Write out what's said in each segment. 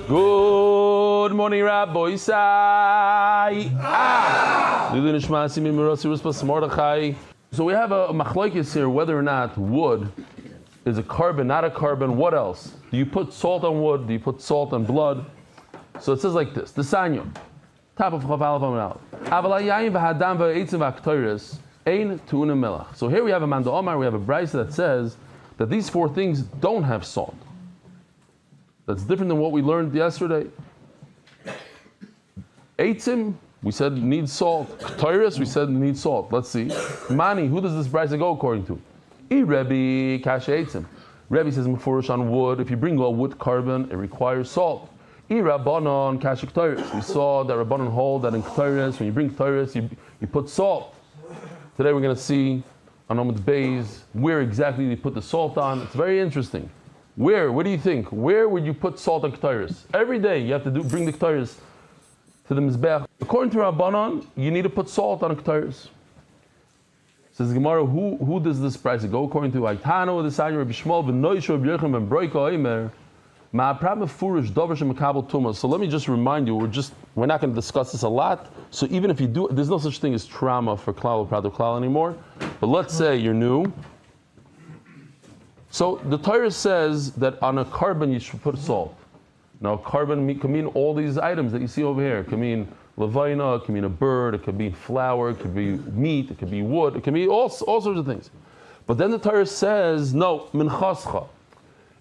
Good morning, Rabbi Isai. So we have a machlokes here whether or not wood is a carbon, not a carbon. What else? Do you put salt on wood? Do you put salt on blood? So it says like this: the sanyo, top of Chav Aleph Amud Aleph. So here we have a Manda Omar, we have a Brisa that says that these four things don't have salt. That's different than what we learned yesterday. Eitzim, we said needs salt. Ketores, we said needs salt. Let's see. Mani, who does this Brisa go according to? Rebbe Kasha Eitzim. Rebbe says Mefurish on wood. If you bring a wood carbon, it requires salt. Rabbanon Kasha Ketores. We saw that Rabbanon hold that in Ketores, when you bring Ketores, you put salt. Today we're going to see on Amud Beis where exactly they put the salt on. It's very interesting. Where? What do you think? Where would you put salt on Ketores? Every day you have to bring the Ketores to the Mizbeach. According to Rabbanon, you need to put salt on Ketores. Says Gemara, who does this price go according to? Aitano, the Sanya, Rabbi Shmuel, Ben Noisho, Rabbi Yechon, Ben Broika, Oimer, Ma'aprab Mefurish, Dover Shemekabel Tumah. So let me just remind you, we're not going to discuss this a lot. So even if you do, there's no such thing as trauma for Klal or Prado Klal anymore. But let's say you're new. So the Torah says that on a carbon you should put salt. Now carbon can mean all these items that you see over here. It can mean levina, it can mean a bird, it could be flour, it could be meat, it could be wood, it can be all sorts of things. But then the Torah says, no, minchascha.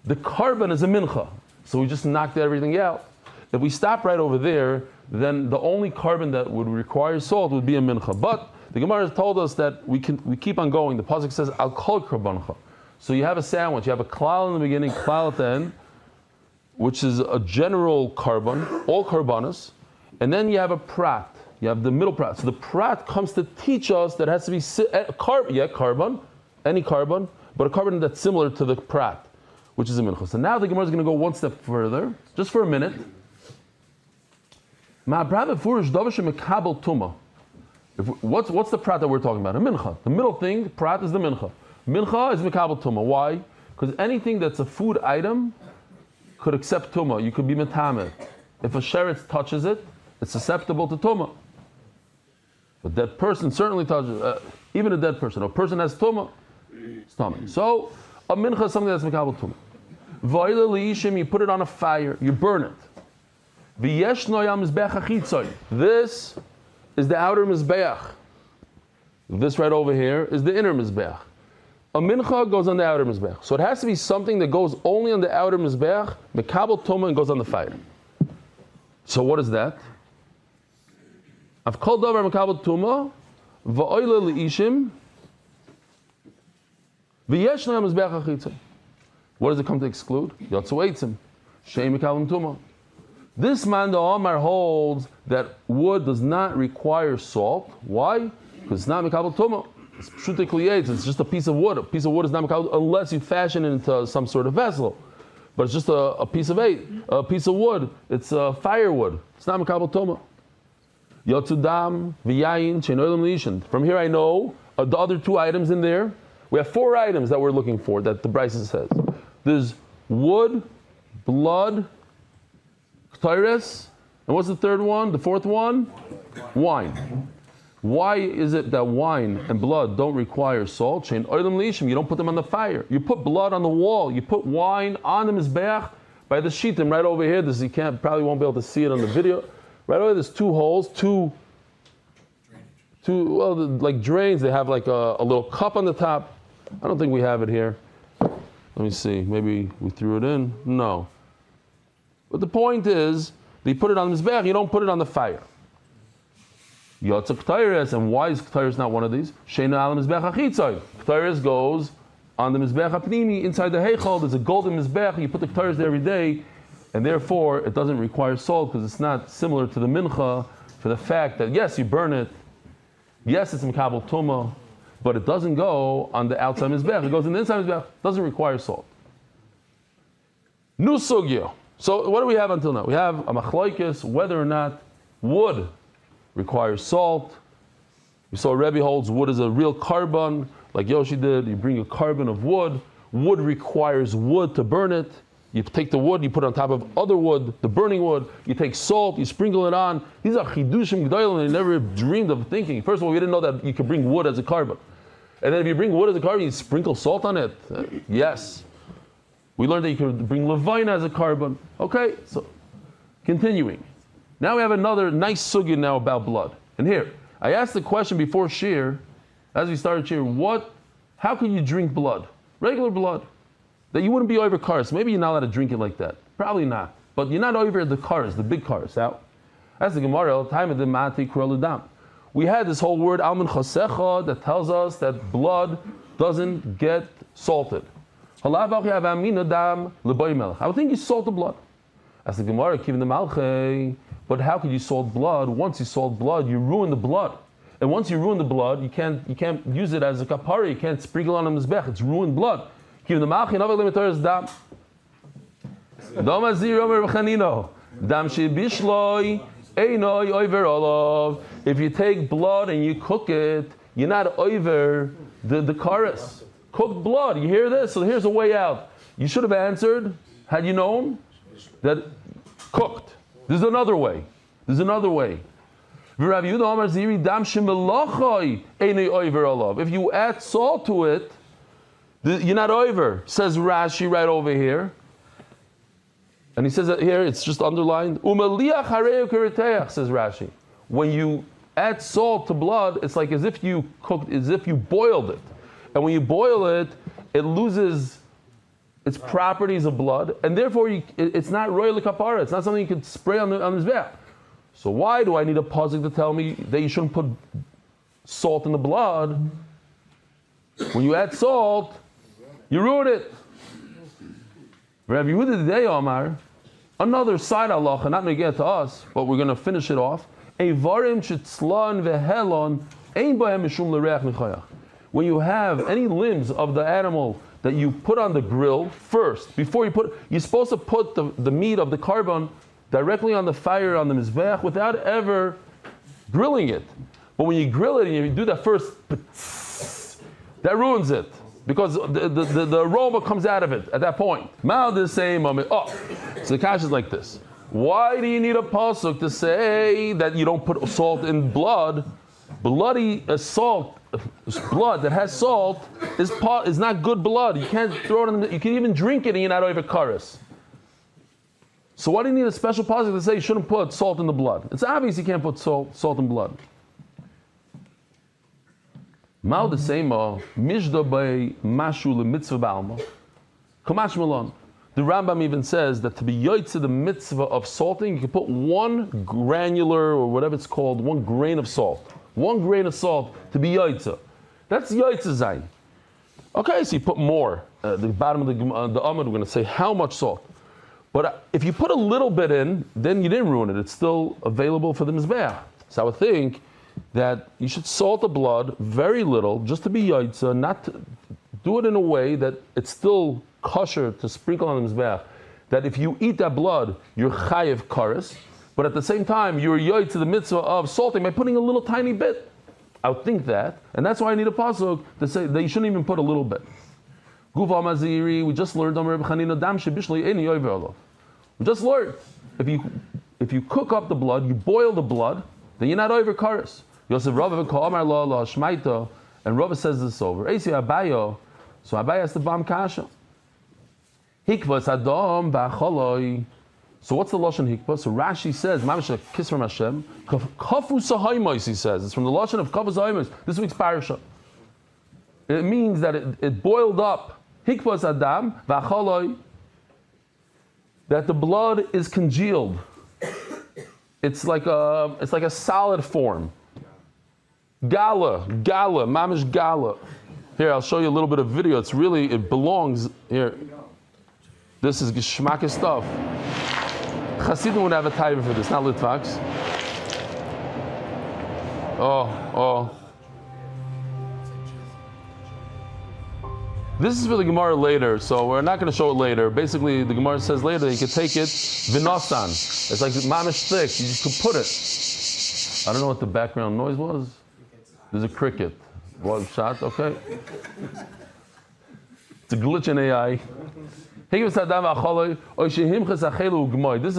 The carbon is a mincha. So we just knocked everything out. If we stop right over there, then the only carbon that would require salt would be a mincha. But the Gemara has told us that we keep on going. The pasuk says, al kol karbancha. So you have a sandwich. You have a klal in the beginning, klal at the end, which is a general carbon, all carbonas, and then you have a prat. You have the middle prat. So the prat comes to teach us that it has to be carbon, any carbon, but a carbon that's similar to the prat, which is a mincha. So now the Gemara is going to go one step further, just for a minute. What's the prat that we're talking about? A mincha. The middle thing, prat is the mincha. Mincha is mikabel tumah. Why? Because anything that's a food item could accept tumah. You could be metamed. If a sheretz touches it, it's susceptible to tumah. A dead person certainly touches even a dead person. A person has tumah. Stomach. So a mincha is something that's mikabel tumah. V'oile liishim, you put it on a fire, you burn it. V'yesh noyam mizbeach achitzoy. This is the outer mizbeach. This right over here is the inner mizbeach. A mincha goes on the outer mizbeach. So it has to be something that goes only on the outer mizbeach, mekabel tumah, and goes on the fire. So what is that? I've called over mekabel tumah, va'oile liishim, v'yesh noyam mizbeach achitzoy. What does it come to exclude? Yotzu eitzim, she'em mekabel tumah. This man, the Omar, holds that wood does not require salt. Why? Because it's not mekabel tumah. It's it's just a piece of wood. A piece of wood is not mekabel unless you fashion it into some sort of vessel. But it's just a piece of wood. It's firewood. It's not mekabel tumah. Yotzu dam v'yayin she'en oilem liishin. From here I know the other two items in there. We have four items that we're looking for that the Brisa says. There's wood, blood, ketores, and what's the third one? The fourth one? Wine. Why is it that wine and blood don't require salt? Shein oilem liishim, you don't put them on the fire. You put blood on the wall. You put wine on the mizbeach by the shittim right over here. You probably won't be able to see it on the video. Right over there, there's two holes, like drains. They have like a little cup on the top. I don't think we have it here. Let me see. Maybe we threw it in. No. But the point is, they put it on the mizbeach. You don't put it on the fire. Yotze Ketores, and why is Ketores not one of these? Sheina al mizbeach achitzoy. Ketores goes on the mizbeach apnimi inside the heichal. There's a golden mizbeach. You put the Ketores there every day, and therefore it doesn't require salt because it's not similar to the mincha for the fact that yes, you burn it, yes, it's mekabel tumah, but it doesn't go on the outside mizbeach. It goes in the inside mizbeach. It doesn't require salt. Nu sugya. So what do we have until now? We have a machlokes whether or not wood requires salt. We saw Rebbe holds wood is a real carbon, like Yoshi did. You bring a carbon of wood. Wood requires wood to burn it. You take the wood, you put it on top of other wood, the burning wood. You take salt, you sprinkle it on. These are chidushim g'daylim, and never dreamed of thinking. First of all, we didn't know that you could bring wood as a carbon. And then if you bring wood as a carbon, you sprinkle salt on it. Yes. We learned that you could bring levina as a carbon. Okay, so continuing. Now we have another nice sugya now about blood. And here, I asked the question before shir, as we started shir, how can you drink blood? Regular blood. That you wouldn't be over cars. Maybe you're not allowed to drink it like that. Probably not. But you're not over the cars, the big cars. Now, that's the Gemara, time of the Mati Kuraludam. We had this whole word, Alman Chasecha, that tells us that blood doesn't get salted. I would think you salt the blood. As the Gemara, but how could you salt blood? Once you salt blood, you ruin the blood. And once you ruin the blood, you can't use it as a kapara, you can't sprinkle on a mizbech, it's ruined blood. If you take blood and you cook it, you're not over the chorus. Cooked blood, you hear this? So here's a way out. You should have answered, had you known, that cooked. There's another way. If you add salt to it, you're not over, says Rashi right over here. And he says that here, it's just underlined. Says Rashi. When you add salt to blood, it's like as if you boiled it. And when you boil it, it loses its properties of blood, and therefore it's not royal kapara. It's not something you can spray on the mizbeach. So why do I need a pasuk to tell me that you shouldn't put salt in the blood? When you add salt, you ruin it. Rabbi Yehuda today, Omar, another side halacha, not going to get to us, but we're going to finish it off. When you have any limbs of the animal that you put on the grill first, you're supposed to put the meat of the carbon directly on the fire on the mizbeach without ever grilling it. But when you grill it and you do that first, that ruins it. Because the aroma comes out of it at that point. So the kash is like this. Why do you need a pasuk to say that you don't put salt in blood? Blood that has salt is not good blood. You can't throw it in you can even drink it and you're not over karas. So why do you need a special pasuk to say you shouldn't put salt in the blood? It's obvious you can't put salt in blood. Mal the same mishda by mashu le mitzvah ba'alma. Kamash malon. The Rambam even says that to be yotzeh the mitzvah of salting, you can put one granular or whatever it's called, 1 grain of salt. 1 grain of salt to be yotzeh. That's yotzeh zayin. Okay, so you put more. The bottom of the Amud, we're going to say how much salt. But if you put a little bit in, then you didn't ruin it. It's still available for the mizbeach. So I would think that you should salt the blood very little, just to be yotzeh, not to do it in a way that it's still kosher to sprinkle on the mizbeach. That if you eat that blood, you're chayiv kares, but at the same time you're yotzeh the mitzvah of salting by putting a little tiny bit. I would think that, and that's why I need a pasuk to say that you shouldn't even put a little bit. Guva maziri, we just learned we just learned if you cook up the blood, you boil the blood, then you're not over kares. Yosef Rava Ka'amar La La Shmaita, and Rava says this over. Eisi Abayo, so Abayo has the bam kasha. Hikvas Adam Ba'choloi. So what's the lashon hikvah? So Rashi says, "Mamish a kiss from Hashem." Kafu sahaymos, he says. It's from the lashon of kafu sahaymos. This week's parasha. It means that it boiled up. Hikvas Adam Ba'choloi. That the blood is congealed. It's like a solid form. Gala, mamish gala. Here, I'll show you a little bit of video. It belongs here. This is geschmack stuff. Chassidim would have a taiva for this, not Litvaks. Oh. This is for the Gemara later, so we're not going to show it later. Basically, the Gemara says later that you can take it vinosan. It's like mamish thick. You just could put it. I don't know what the background noise was. There's a cricket. One shot, okay. It's a glitch in AI. This is a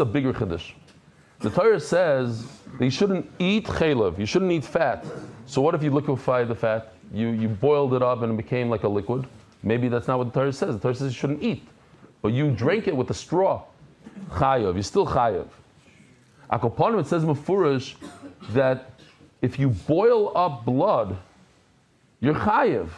bigger chiddush. The Torah says that you shouldn't eat chaylev, you shouldn't eat fat. So what if you liquefy the fat? You boiled it up and it became like a liquid. Maybe that's not what the Torah says. The Torah says you shouldn't eat. But you drank it with a straw. Chayav, you're still chayav. Akoponim, it says mefurish that if you boil up blood, you're chayav.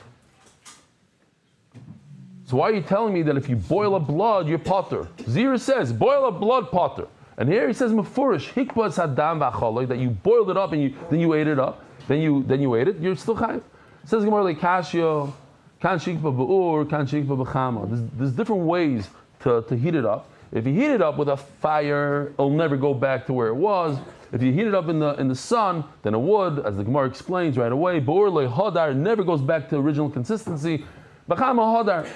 So why are you telling me that if you boil up blood, you're potter? Zira says, boil up blood, potter. And here he says, mefurish, hikbas hadam v'acholoi, that you boiled it up and then you ate it up, then you ate it, you're still chayav. It says Gemara like kashya, kan shikba b'ur, kan shikba b'chama. There's different ways to heat it up. If you heat it up with a fire, it'll never go back to where it was. If you heat it up in the sun, then it would, as the Gemara explains right away, b'ur le hodar, never goes back to original consistency. B'chama hodar.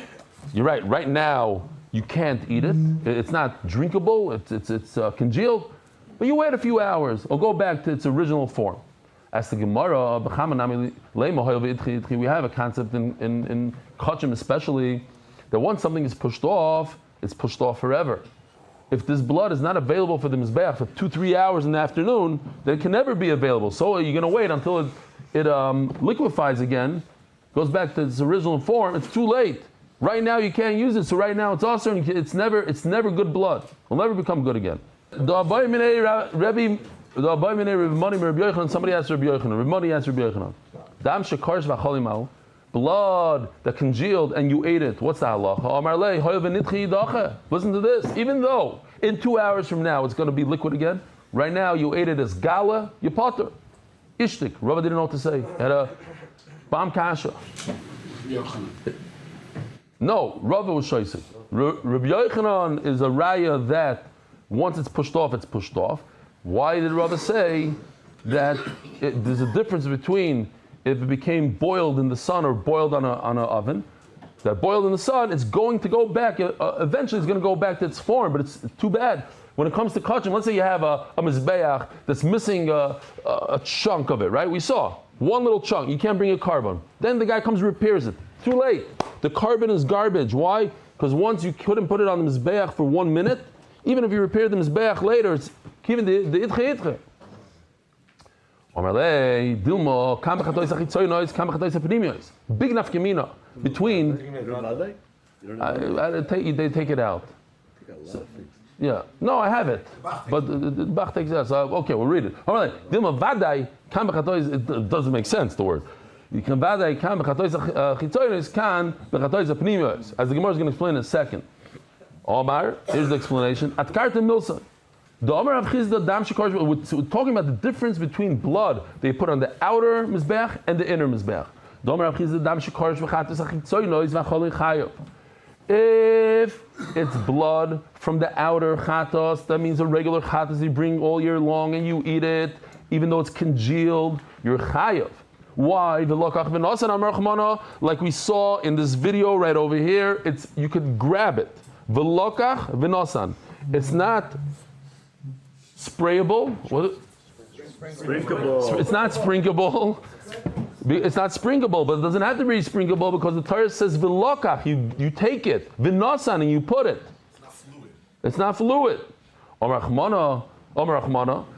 You're right. Right now, you can't eat it. It's not drinkable. It's congealed. But you wait a few hours. It'll go back to its original form. As the Gemara, we have a concept in Kachim especially, that once something is pushed off, it's pushed off forever. If this blood is not available for the Mizbeach for 2-3 hours in the afternoon, then it can never be available. So you're going to wait until it liquefies again, goes back to its original form. It's too late. Right now you can't use it, so right now it's also it's never good blood. It'll never become good again. Somebody asked Rabbi Yochanan. Blood that congealed and you ate it. What's the halacha? Listen to this. Even though in 2 hours from now it's going to be liquid again, right now you ate it as gala, you potter. Ishtik. Rava didn't know what to say. Had a bam kasha. No, Rava was shoysik. Rabbi Yochanan is a raya that once it's pushed off, it's pushed off. Why did Rava say that there's a difference between if it became boiled in the sun or boiled on an oven? That boiled in the sun, it's going to go back. Eventually, it's going to go back to its form, but it's too bad. When it comes to kachim, let's say you have a mizbeach that's missing a chunk of it, right? We saw one little chunk. You can't bring a carbon. Then the guy comes and repairs it. Too late. The carbon is garbage. Why? Because once you couldn't put it on the mizbeach for 1 minute, even if you repair the mizbeach later, it's given the itche itche. Big nafkamina between. They take it out. So, yeah. No, I have it. But the Bach takes it out. So, okay, we'll read it. It doesn't make sense, the word. As the Gemara is going to explain in a second. Omar, here's the explanation. At Karta Milsa. We're talking about the difference between blood they put on the outer mizbeach and the inner mizbeach. If it's blood from the outer chatos, that means a regular chatos you bring all year long and you eat it, even though it's congealed, you're chayav. Why? Like we saw in this video right over here, you could grab it. V'lokach v'nosan. It's not sprayable. Sprinkable. It's not sprinkable. It's not sprinkable, but it doesn't have to be sprinkable because the Torah says v'lokach. You take it. V'nosan, and you put it. It's not fluid. Omar Rachmana.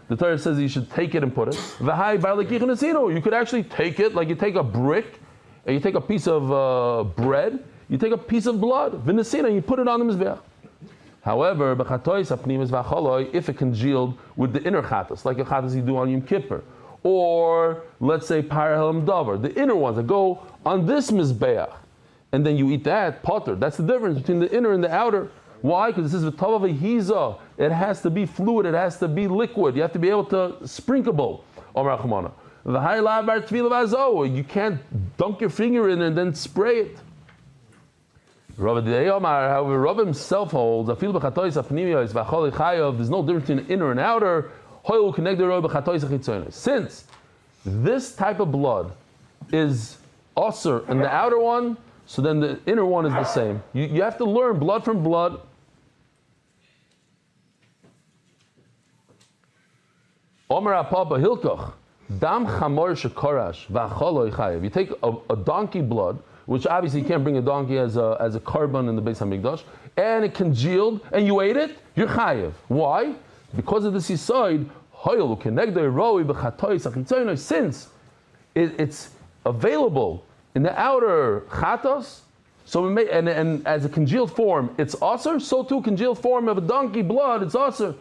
The Torah says you should take it and put it. You could actually take it, like you take a brick, and you take a piece of bread, you take a piece of blood, v'nesina, and you put it on the mizbeach. However, if it congealed with the inner chatas, like a chatas you do on Yom Kippur, or let's say parahelam davar, the inner ones that go on this mizbeach, and then you eat that, potter. That's the difference between the inner and the outer. Why? Because it says v'tava v'hiza. It has to be fluid. It has to be liquid. You have to be able to sprinkable. You can't dunk your finger in and then spray it. However, Rav himself holds there's no difference between inner and outer. Since this type of blood is usher in the outer one, so then the inner one is the same. You have to learn blood from blood. Omer Apapa Hilkoch, Dam Chamor Shekorash, Vacholo Chayev. You take a donkey blood, which obviously you can't bring a donkey as a korban in the Beis HaMikdash, and it congealed, and you ate it, you're chayev. Why? Because of this yisoid, since it's available in the outer chatos, so we may, and as a congealed form, it's aser. So too, congealed form of a donkey blood, it's aser.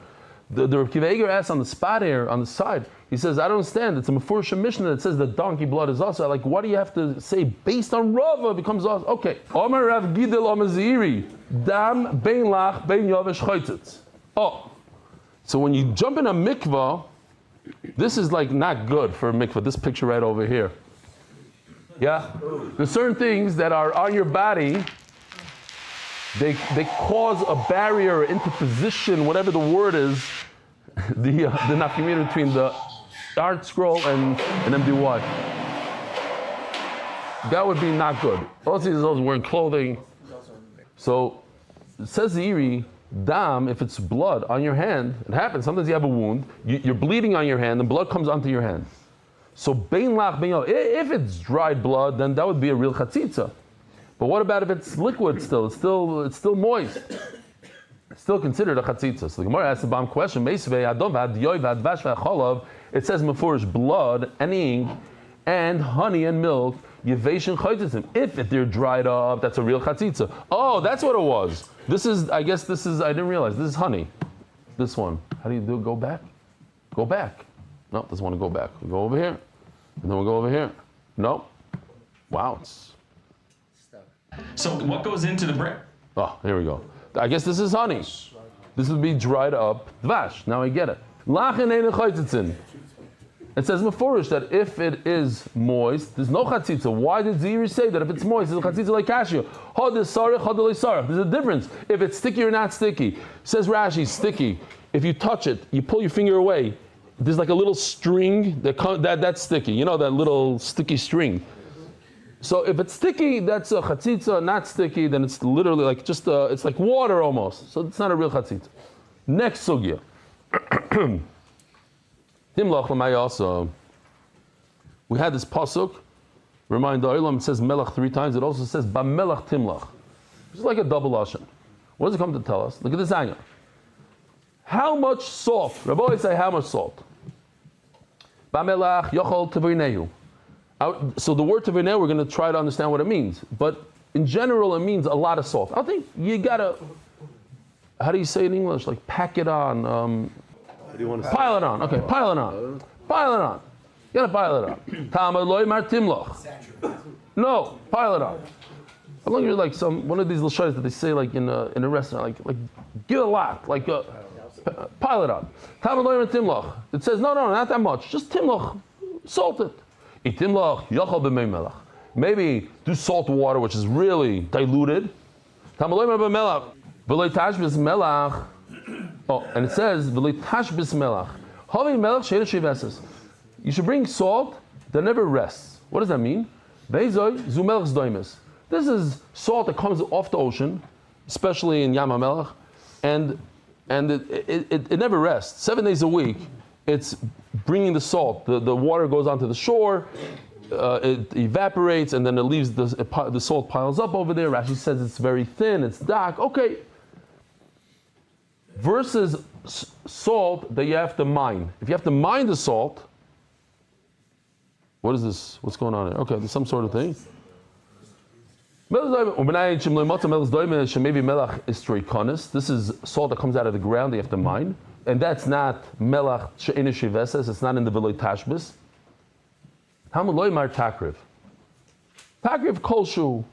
The Rav Kiva Eger asks on the spot here on the side. He says, I don't understand. It's a Mefurish Mishnah that says that donkey blood is aser. Like, what do you have to say based on Rava? It becomes aser. Okay. Omer Rav Gidel Omer Ziri Dam Bein Lach Bein Yavesh Chaytzitz. Oh, so when you jump in a mikvah, this is like not good for a mikvah. This picture right over here. Yeah, there's certain things that are on your body. They cause a barrier, interposition, whatever the word is, the nafkamina between the art scroll and an MDY. That would be not good. Also, he's always wearing clothing. So it says the Iri, dam, if it's blood on your hand, it happens. Sometimes you have a wound, you're bleeding on your hand, and blood comes onto your hand. So bein lach bein yav, if it's dried blood, then that would be a real chatzitza. But what about if it's liquid still? It's still moist. It's still considered a chatzitza. So the Gemara asks the bomb question: It says mefurish blood and ink and honey and milk. If they're dried up, that's a real chatzitza. Oh, that's what it was. I didn't realize. This is honey. This one. How do you do it? Go back? Go back. No, doesn't want to go back. We go over here. And then we'll go over here. No. Wow. So what goes into the bread? Oh, here we go. I guess this is honey. This would be dried up dvash. Now I get it. It says mefurish that if it is moist, there's no chatzitza. Why did Ziri say that if it's moist, it's a chatzitza like cashew? There's a difference. If it's sticky or not sticky. Says Rashi, sticky. If you touch it, you pull your finger away. There's like a little string that's sticky. You know that little sticky string. So if it's sticky, that's a chatzitza. Not sticky, then it's literally like it's like water almost. So it's not a real chatzitza. Next sugya. Timlach l'mayasa. We had this pasuk. Remind the Olam, it says melach 3 times. It also says bamelach timlach. It's like a double lashon. What does it come to tell us? Look at this anya. How much salt? Rabbi always say how much salt? Bamelach yochol tevinehu. So the word tevinehu, we're going to try to understand what it means. But in general, it means a lot of salt. I think you gotta. How do you say it in English? Like pack it on. What do you want to pile it on. Okay, pile it on. Pile it on. You gotta pile it on. Tama loy mar timloch. No, pile it on. How long you're like one of these little shows that they say like in a restaurant, like give a lot, like pile it on. Tama loy mar timloch. It says no, not that much. Just timloch, salt it. Eat timloch yochal b'mei melach. Maybe do salt water, which is really diluted. Tama loy mar b'melach. V'loy tashbis melach. Oh, and it says v'loy tashbis melach. Havi melach she'er shiveses. You should bring salt that never rests. What does that mean? This is salt that comes off the ocean, especially in Yam HaMelech, and it never rests. 7 days a week, it's bringing the salt. The water goes onto the shore, it evaporates, and then it leaves the salt piles up over there. Rashi says it's very thin, it's dark. Okay. Versus salt that you have to mine. If you have to mine the salt, what is this? What's going on here? Okay, there's some sort of thing. This is salt that comes out of the ground, they have to mine. And that's not melach she'ena shiveses, it's not in the veloy tashbis. Hamaloy mar takriv. Takriv kolshu.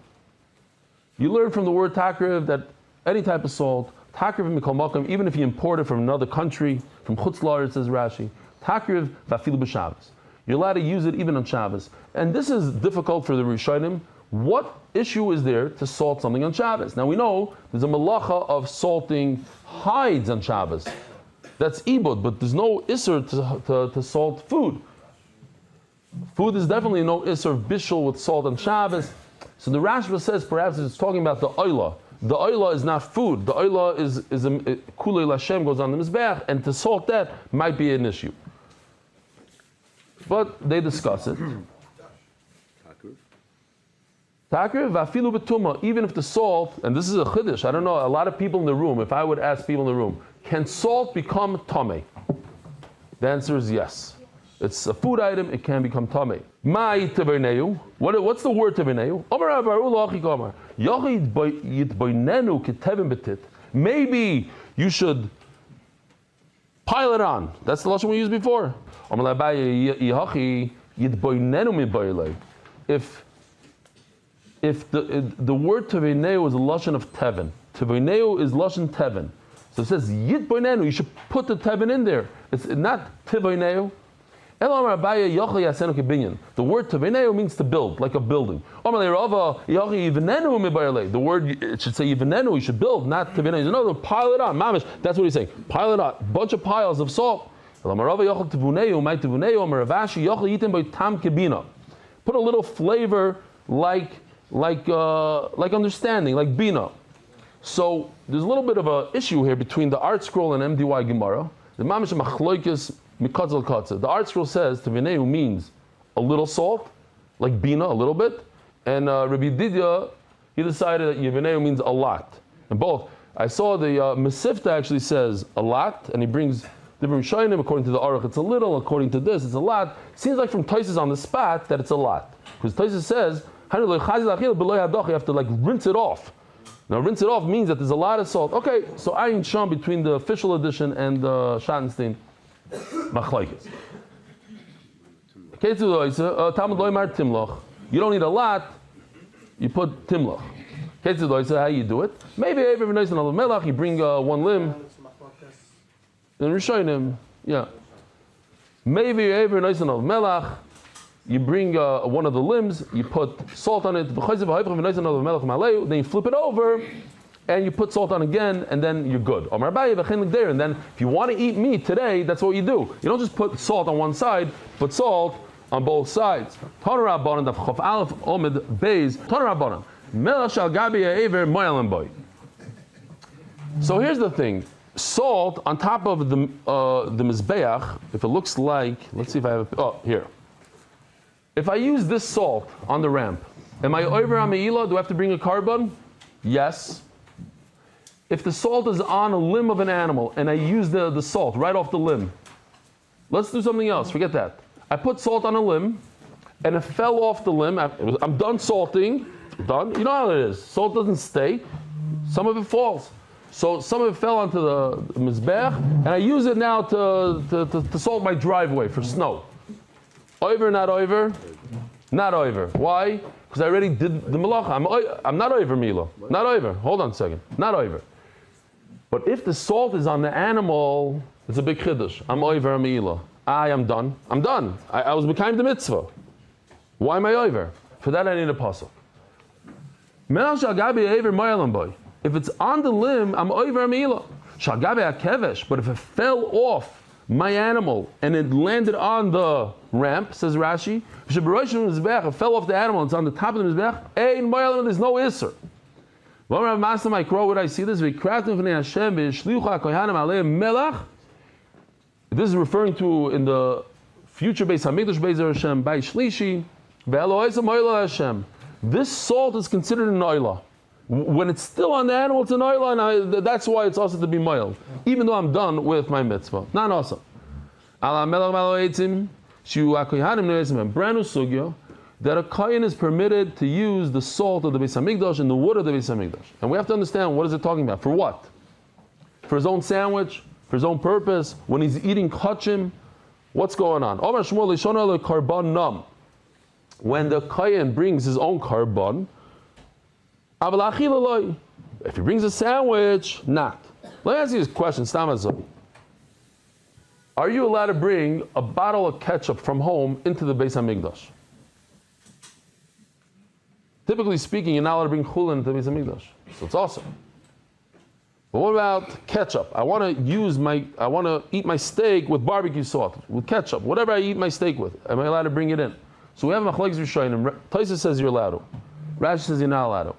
You learn from the word takriv that any type of salt, takriv mikol makom, even if you import it from another country, from chutz la'aretz, says Rashi, takriv vafilu b'Shabbos. You're allowed to use it even on Shabbos. And this is difficult for the Rishonim. What issue is there to salt something on Shabbos? Now we know there's a malacha of salting hides on Shabbos. That's ibud, but there's no isser to salt food. Food is definitely no isser of bishul with salt on Shabbos. So the Rashba says perhaps it's talking about the oila. The oila is not food. The oila is kulei Lashem goes on the mizbeach, and to salt that might be an issue. But they discuss it. Even if the salt, and this is a chiddush, I don't know, a lot of people in the room, if I would ask people in the room, can salt become tamei? The answer is yes. It's a food item, it can become tamei. Mai teverneu. What's the word teverneu? Maybe you should pile it on. That's the lashon we used before. If the word teveneu is a lashon of teven, teveneu is lashon teven. So it says yit boinenu. You should put the teven in there. It's not teveneu. The word teveneu means to build, like a building. The word, it should say yivenenu. You should build, not teveneu. No, pile it on. Mamish. That's what he's saying. Pile it on. Bunch of piles of salt. Put a little flavor like understanding, like bina. So there's a little bit of an issue here between the Art Scroll and MDY Gemara. The mamish machloikis mikatzel katze. The Art Scroll says tevineu means a little salt, like bina, a little bit, and Rabbi Didya, he decided that yivineu means a lot. And both. I saw the Mesifta actually says a lot, and he brings different shaynim. According to the Aruch, it's a little. According to this, it's a lot. Seems like from Taisus on the spot that it's a lot, because Taisus says you have to like rinse it off. Now rinse it off means that there's a lot of salt. Okay, so Ayin Sham between the official edition and the Schottenstein Machlaikis. You don't need a lot, you put timloch. How you do it? Maybe every nice and melach, you bring one limb. And Rishonim, yeah. Maybe every nice and melach, you bring one of the limbs, you put salt on it, then you flip it over, and you put salt on again, and then you're good. And then if you want to eat meat today, that's what you do. You don't just put salt on one side, put salt on both sides. So here's the thing. Salt on top of the mizbeach, if it looks like, let's see if I have here. If I use this salt on the ramp, am I over on me'ilah? Do I have to bring a carbon? Yes. If the salt is on a limb of an animal and I use the salt right off the limb, let's do something else. Forget that. I put salt on a limb and it fell off the limb. I'm done salting. Done. You know how it is. Salt doesn't stay. Some of it falls. So some of it fell onto the mizbech, and I use it now to salt my driveway for snow. Over, not over? Not over. Why? Because I already did the malacha. I'm not over Mila. Not over. Hold on a second. Not over. But if the salt is on the animal, it's a big chiddush. I'm over Mila. I am done. I'm done. I was mekayim the mitzvah. Why am I over? For that I need a pasuk. If it's on the limb, I'm over Mila. But if it fell off my animal and it landed on the ramp, says Rashi, it fell off the animal, it's on the top of the mizbech, there's no isser. Would I see this? This is referring to in the future Beis Hamikdash Beis Hashem by Shlishi. This salt is considered an oila. When it's still on the animal, it's an oila, and that's why it's also to be mild, even though I'm done with my mitzvah. Not awesome. Brand new sugya, that a kohen is permitted to use the salt of the Beis Hamikdash and the wood of the Beis Hamikdash. And we have to understand, what is it talking about? For what? For his own sandwich? For his own purpose? When he's eating kachim? What's going on? When the kohen brings his own karban, if he brings a sandwich, not. Let me ask you this question, Stamazoi. Are you allowed to bring a bottle of ketchup from home into the Beis Hamikdash? Typically speaking, you're not allowed to bring chulin into the Beis Hamikdash. So it's awesome. But what about ketchup? I want to eat my steak with barbecue sauce, with ketchup, whatever I eat my steak with. Am I allowed to bring it in? So we have machlokes rishonim. Taisa says you're allowed to. Rashi says you're not allowed to.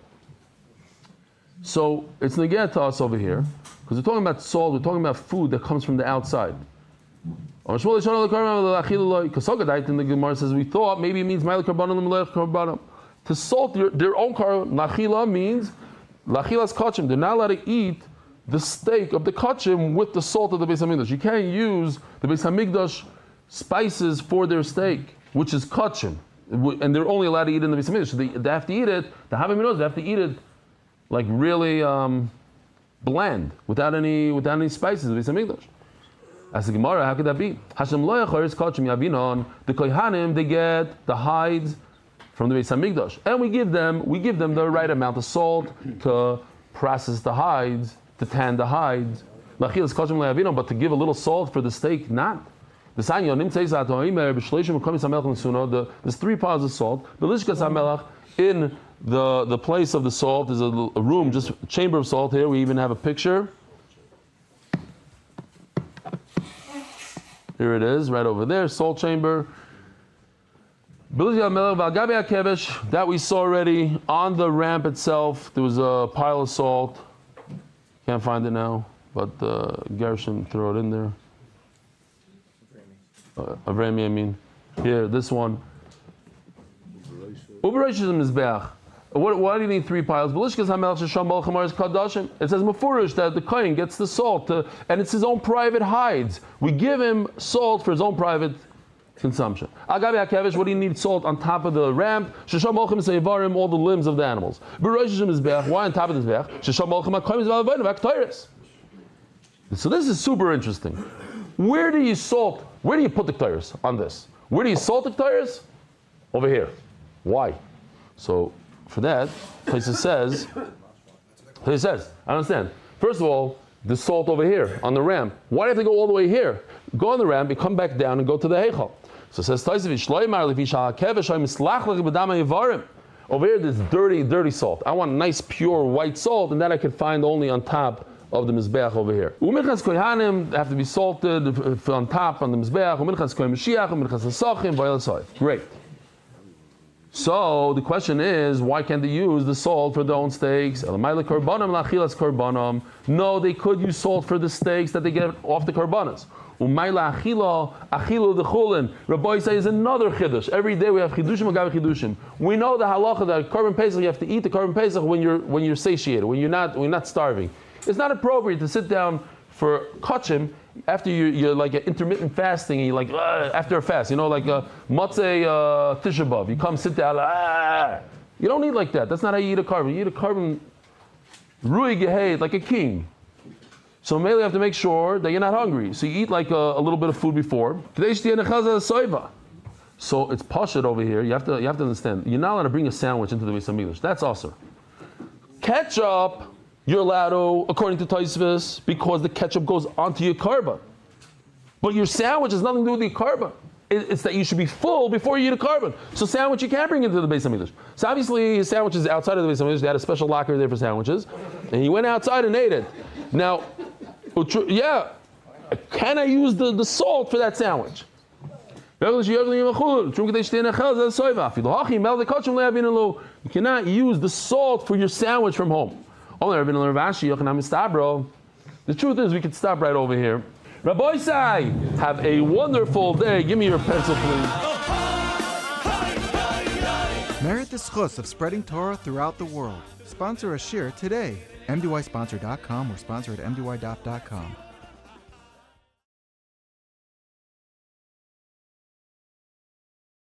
So it's neged to us over here, because we're talking about salt, we're talking about food that comes from the outside. Because in the Gemara says we thought maybe it means ma'il karbanim l'melech karbanim. to salt their own korban. Lachila means lachilas kachim. They're not allowed to eat the steak of the kachim with the salt of the Beis Hamikdash. You can't use the Beis Hamikdash spices for their steak, which is kachim, and they're only allowed to eat it in the Beis Hamikdash. So they have to eat it. The Havim knows they have to eat it like really bland, without any spices. The Beis Hamikdash. As the Gemara, how could that be? Hashem lo yacharis kachim yavinon. The kohanim, they get the hides from the Beis Hamikdash, and we give them the right amount of salt to process the hides, to tan the hides. But to give a little salt for the steak, not. There's 3 piles of salt. In the place of the salt is a room, just a chamber of salt here. We even have a picture. Here it is, right over there, salt chamber. That we saw already. On the ramp itself, there was a pile of salt. Can't find it now, but Gershon throw it in there. Avrami, I mean. Here, this one. Why do you need 3 piles? It says Mefurish that the Kohen gets the salt, and it's his own private hides. We give him salt for his own private consumption. Agabi HaKevish, what do you need salt on top of the ramp? Shesham Olchem Seivarim, all the limbs of the animals. Why on top of the Mizbeach? Shesham Olchem HaKoyim Zvalavoyim HaKtoiris. So this is super interesting. Where do you put the Ktoiris on this? Where do you salt the Ktoiris? Over here. Why? So for that, Tosfos says, I understand. First of all, the salt over here on the ramp. Why do you have to go all the way here? Go on the ramp, you come back down and go to the Heichal. So it says Tosfos, over here there's dirty salt. I want nice pure white salt, and that I can find only on top of the Mizbeach over here. Uminchas kohanim have to be salted on top on the Mizbeach. Uminchas kohen Mashiach, uminchas asachim, v'yel soif. Great. So the question is, why can't they use the salt for their own steaks? No, they could use salt for the steaks that they get off the korbanos. Rabbi says another chiddush. Every day we have chidushim agav chidushim. We know the halacha that korban pesach, you have to eat the korban pesach when you're satiated, when you're not starving. It's not appropriate to sit down for kachim after you're like an intermittent fasting, and you're like after a fast, like a matzeh Tisha B'Av. You come sit down, you don't eat like that. That's not how you eat a korban. You eat a korban rui geheid, like a king. So mainly you have to make sure that you're not hungry. So you eat like a little bit of food before. So it's pashut over here. You have to understand. You're not allowed to bring a sandwich into the Beis Hamikdash. That's awesome. Ketchup, you're allowed to, according to Tosfos, because the ketchup goes onto your korban. But your sandwich has nothing to do with your korban. It's that you should be full before you eat a korban. So sandwich you can't bring into the Beis Hamikdash. So obviously his sandwich is outside of the Beis Hamikdash. They had a special locker there for sandwiches, and he went outside and ate it. Now, can I use the salt for that sandwich? You cannot use the salt for your sandwich from home. The truth is, we could stop right over here. Rabbi Sai, have a wonderful day. Give me your pencil, please. Merit the schus of spreading Torah throughout the world. Sponsor a shir today. MDYsponsor.com or sponsor at MDY.com.